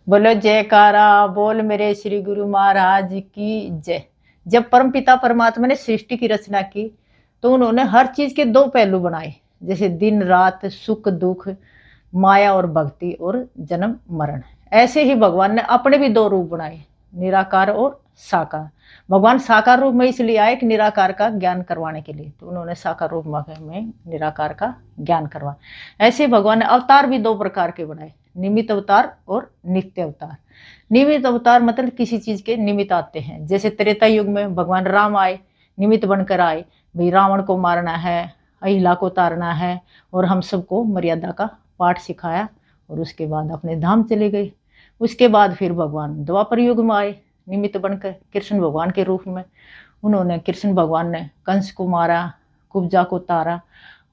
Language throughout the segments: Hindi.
बोलो जयकारा, बोल मेरे श्री गुरु महाराज की जय। जब परमपिता परमात्मा ने सृष्टि की रचना की तो उन्होंने हर चीज के दो पहलू बनाए, जैसे दिन रात, सुख दुख, माया और भक्ति और जन्म मरण। ऐसे ही भगवान ने अपने भी दो रूप बनाए, निराकार और साकार। भगवान साकार रूप में इसलिए आए कि निराकार का ज्ञान करवाने के लिए, तो उन्होंने साकार रूप में निराकार का ज्ञान करवा। ऐसे भगवान ने अवतार भी दो प्रकार के बनाए, निमित्त अवतार और नित्य अवतार। निमित्त अवतार मतलब किसी चीज के निमित्त आते हैं, जैसे त्रेता युग में भगवान राम आए, निमित्त बनकर आए, भाई रावण को मारना है, अहिला को तारना है, और हम सबको मर्यादा का पाठ सिखाया और उसके बाद अपने धाम चले गए। उसके बाद फिर भगवान द्वापर युग में आए, निमित्त बनकर कृष्ण भगवान के रूप में। उन्होंने, कृष्ण भगवान ने कंस को मारा, कुब्जा को तारा,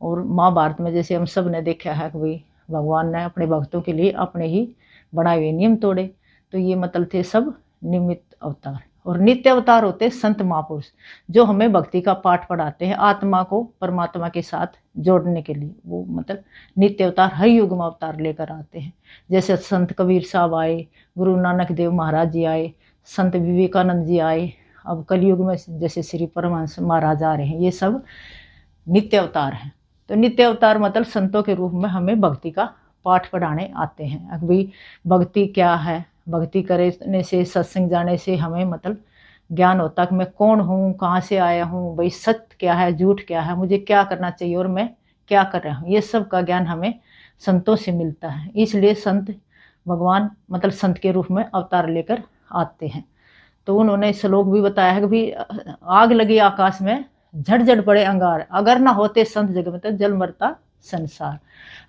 और महाभारत में जैसे हम सब ने देखा है कि भाई भगवान ने अपने भक्तों के लिए अपने ही बनाए हुए नियम तोड़े। तो ये मतलब थे सब निमित्त अवतार। और नित्य अवतार होते संत महापुरुष, जो हमें भक्ति का पाठ पढ़ाते हैं, आत्मा को परमात्मा के साथ जोड़ने के लिए। वो मतलब नित्य अवतार हर युग में अवतार लेकर आते हैं। जैसे संत कबीर साहब आए, गुरु नानक देव महाराज जी आए, संत विवेकानंद जी आए, अब कलयुग में जैसे श्री परमहंस महाराज आ रहे हैं, ये सब नित्य अवतार हैं। तो नित्य अवतार मतलब संतों के रूप में हमें भक्ति का पाठ पढ़ाने आते हैं। अब भाई भक्ति क्या है, भक्ति करने से, सत्संग जाने से हमें मतलब ज्ञान होता कि मैं कौन हूँ, कहाँ से आया हूँ, भाई सत्य क्या है, झूठ क्या है, मुझे क्या करना चाहिए और मैं क्या कर रहा हूँ। ये सब का ज्ञान हमें संतों से मिलता है। इसलिए संत भगवान मतलब संत के रूप में अवतार लेकर आते हैं। तो उन्होंने श्लोक भी बताया है कि भी आग लगी आकाश में, झट पड़े अंगार, अगर ना होते संत जग में तो जल मरता संसार।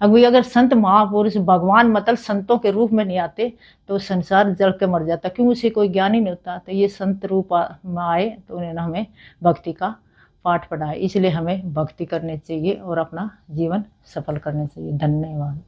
अगर संत महापुरुष भगवान मतलब संतों के रूप में नहीं आते तो संसार जल के मर जाता, क्यों, उसे कोई ज्ञान ही नहीं होता। तो ये संत रूप में आए तो उन्होंने हमें भक्ति का पाठ पढ़ाया। इसलिए हमें भक्ति करनी चाहिए और अपना जीवन सफल करना चाहिए। धन्यवाद।